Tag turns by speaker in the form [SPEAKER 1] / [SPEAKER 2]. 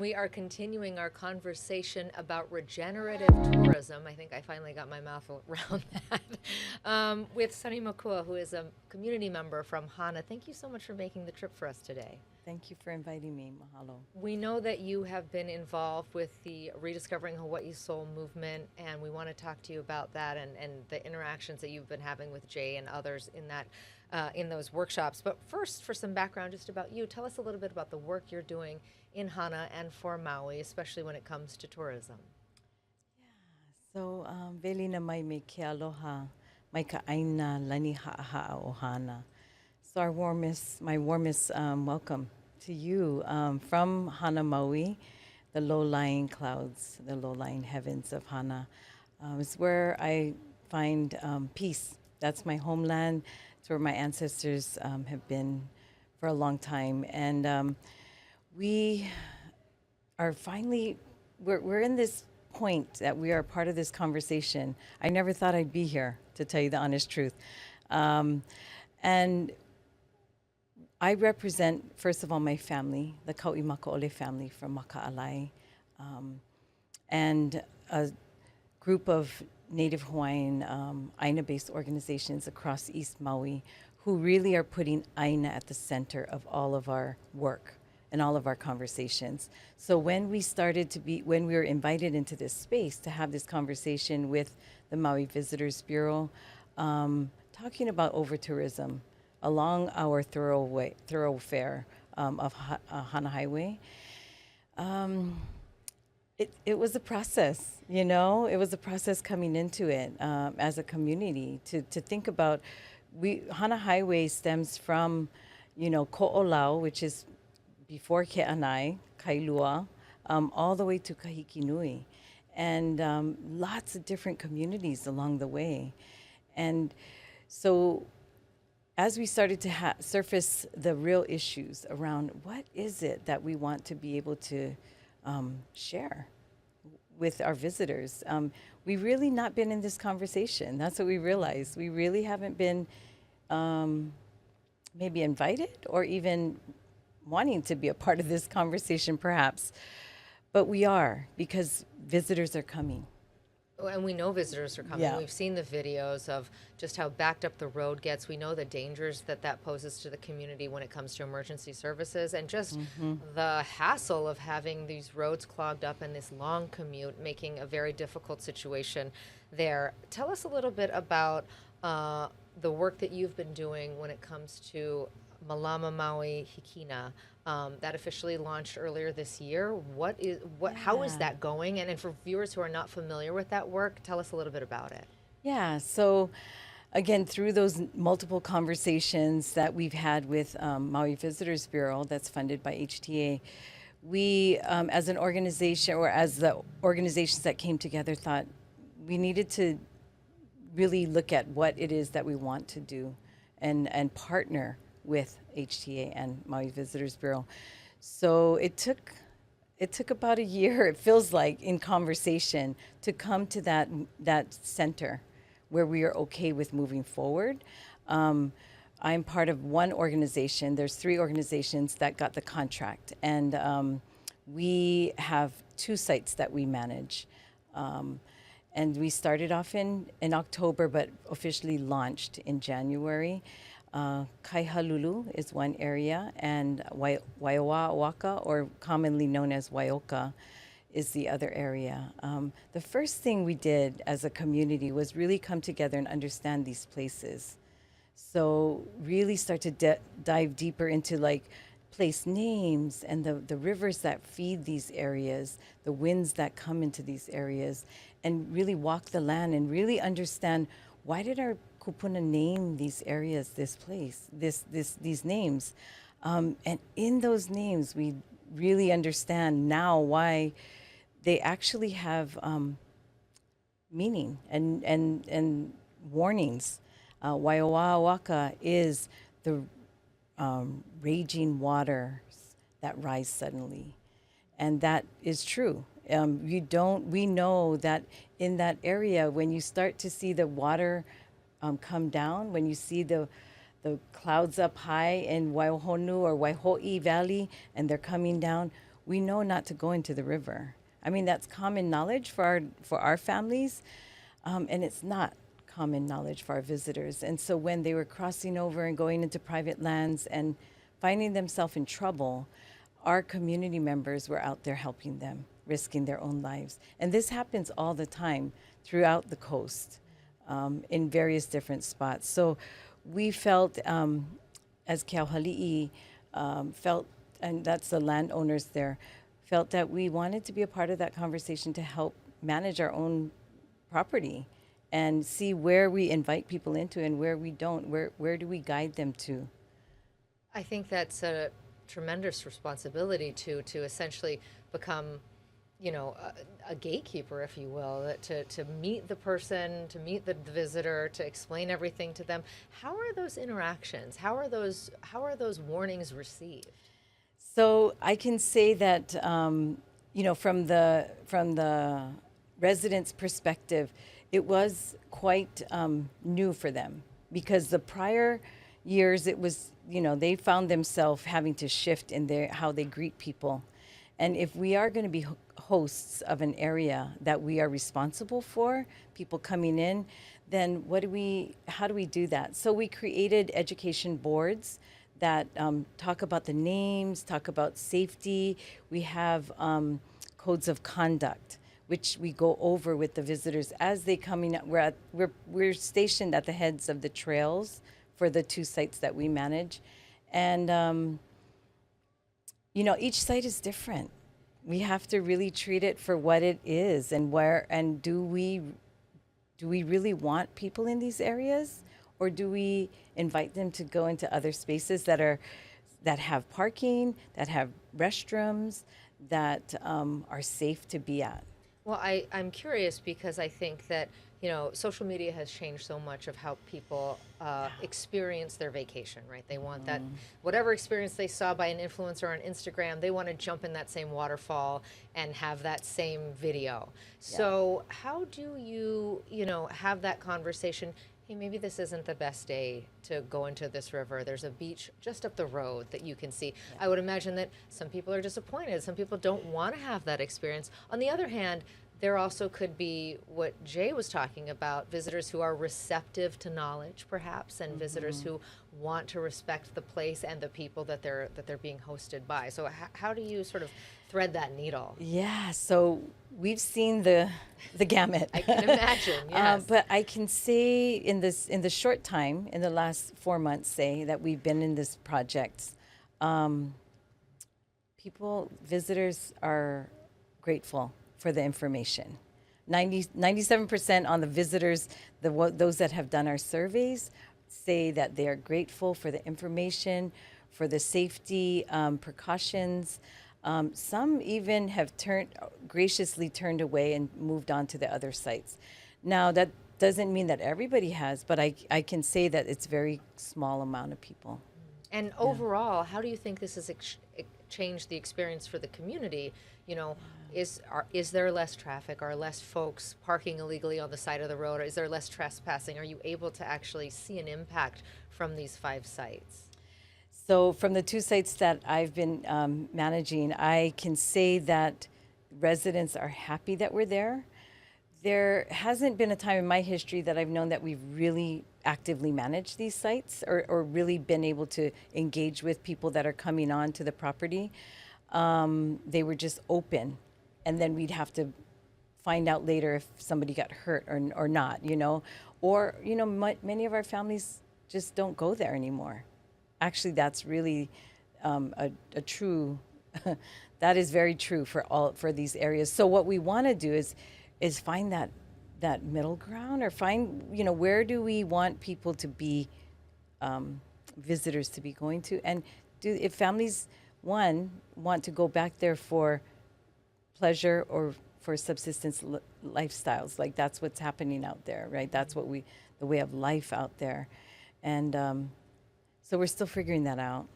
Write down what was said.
[SPEAKER 1] We are continuing our conversation about regenerative tourism. I think I finally got my mouth around that. With Sunny Makua, who is a community member from Hana. Thank you so much for making the trip for us today.
[SPEAKER 2] Thank you for inviting me. Mahalo.
[SPEAKER 1] We know that you have been involved with the Rediscovering Hawaii Soul movement, and we want to talk to you about that and the interactions that you've been having with Jay and others in that in those workshops. But first, for some background just about you, tell us a little bit about the work you're doing in Hana and for Maui, especially when it comes to tourism.
[SPEAKER 2] So, veli na mai me ke aloha, mai ka aina lani ha'aha'a o Hana. So my warmest welcome to you from Hana, Maui, the low-lying clouds, the low-lying heavens of Hana. It's where I find peace. That's my homeland. It's where my ancestors have been for a long time. And we are finally, we're in this point that we are part of this conversation. I never thought I'd be here, to tell you the honest truth. And I represent, first of all, my family, the Kau'i Maka'ole family from Maka'alai, and a group of Native Hawaiian Aina-based organizations across East Maui who really are putting Aina at the center of all of our work and all of our conversations. So when we were invited into this space to have this conversation with the Maui Visitors Bureau, talking about over-tourism, along our thoroughfare of Hana Highway. It was a process, you know? It was a process coming into it as a community to think about, Hana Highway stems from, Ko'olau, which is before Ke'anai, Kailua, all the way to Kahikinui. And lots of different communities along the way. And so as we started to surface the real issues around what is it that we want to be able to share with our visitors, we've really not been in this conversation. That's what we realized. We really haven't been maybe invited or even wanting to be a part of this conversation perhaps. But we are, because visitors are coming.
[SPEAKER 1] And we know visitors are coming.
[SPEAKER 2] Yeah.
[SPEAKER 1] We've seen the videos of just how backed up the road gets. We know the dangers that poses to the community when it comes to emergency services, and just the hassle of having these roads clogged up and this long commute, making a very difficult situation there. Tell us a little bit about the work that you've been doing when it comes to Malama Maui Hikina. That officially launched earlier this year. How is that going? And for viewers who are not familiar with that work, tell us a little bit about it.
[SPEAKER 2] Yeah, so again, through those multiple conversations that we've had with Maui Visitors Bureau that's funded by HTA, we, as an organization, or as the organizations that came together, thought we needed to really look at what it is that we want to do and partner with HTA and Maui Visitors Bureau. So it took about a year, it feels like, in conversation to come to that center where we are okay with moving forward. I'm part of one organization. There's 3 organizations that got the contract, and we have 2 sites that we manage. And we started off in October, but officially launched in January. Kaihalulu is one area, and Waiawaka, or commonly known as Waioka, is the other area. The first thing we did as a community was really come together and understand these places. So really start to dive deeper into like place names and the rivers that feed these areas, the winds that come into these areas, and really walk the land and really understand, why did our kupuna name these areas, this place, these names? And in those names, we really understand now why they actually have meaning and warnings. Waiawaka is the raging waters that rise suddenly. And that is true. We know that in that area, when you start to see the water come down, when you see the clouds up high in Waihonu or Waiho'i Valley and they're coming down, we know not to go into the river. I mean, that's common knowledge for our families, and it's not common knowledge for our visitors. And so when they were crossing over and going into private lands and finding themselves in trouble, our community members were out there helping them, risking their own lives. And this happens all the time throughout the coast, in various different spots. So we felt, as Keauhali'i, felt, and that's the landowners there, felt that we wanted to be a part of that conversation to help manage our own property and see where we invite people into and where we don't. Where do we guide them to?
[SPEAKER 1] I think that's a tremendous responsibility to essentially become, a gatekeeper, if you will, to meet the person, to meet the visitor, to explain everything to them. How are those interactions? How are those warnings received?
[SPEAKER 2] So I can say that, from the residents' perspective, it was quite new for them, because the prior years it was, they found themselves having to shift in how they greet people. And if we are going to be hosts of an area that we are responsible for, people coming in, then how do we do that? So we created education boards that talk about the names, talk about safety. We have codes of conduct, which we go over with the visitors as they coming up. We're stationed at the heads of the trails for the 2 sites that we manage, and each site is different. We have to really treat it for what it is, and do we really want people in these areas, or do we invite them to go into other spaces that have parking, that have restrooms, that are safe to be at?
[SPEAKER 1] Well, I'm curious because I think that, social media has changed so much of how people experience their vacation, right? They want that, whatever experience they saw by an influencer on Instagram, they want to jump in that same waterfall and have that same video. Yeah. So how do you, have that conversation? Hey, maybe this isn't the best day to go into this river. There's a beach just up the road that you can see. Yeah. I would imagine that some people are disappointed. Some people don't want to have that experience. On the other hand, there also could be what Jay was talking about, visitors who are receptive to knowledge, perhaps, and visitors who want to respect the place and the people that they're being hosted by. So how do you sort of thread that needle?
[SPEAKER 2] Yeah, so we've seen the gamut.
[SPEAKER 1] I can imagine, yes.
[SPEAKER 2] But I can say in the short time, in the last 4 months, say, that we've been in this project, visitors are grateful for the information. 97% on the visitors, those that have done our surveys, say that they are grateful for the information, for the safety precautions. Some even have graciously turned away and moved on to the other sites. Now, that doesn't mean that everybody has, but I can say that it's a very small amount of people.
[SPEAKER 1] And overall, how do you think this has changed the experience for the community? Is there less traffic? Are less folks parking illegally on the side of the road? Or is there less trespassing? Are you able to actually see an impact from these 5 sites?
[SPEAKER 2] So from the 2 sites that I've been managing, I can say that residents are happy that we're there. There hasn't been a time in my history that I've known that we've really actively managed these sites or really been able to engage with people that are coming on to the property. They were just open, and then we'd have to find out later if somebody got hurt or not, or many of our families just don't go there anymore. Actually, that's really a true that is very true for these areas. So what we want to do is find that middle ground, or find where do we want people to be, visitors to be going to, and if families want to go back there for pleasure or for subsistence lifestyles, like that's what's happening out there, right? That's the way of life out there, and so we're still figuring that out.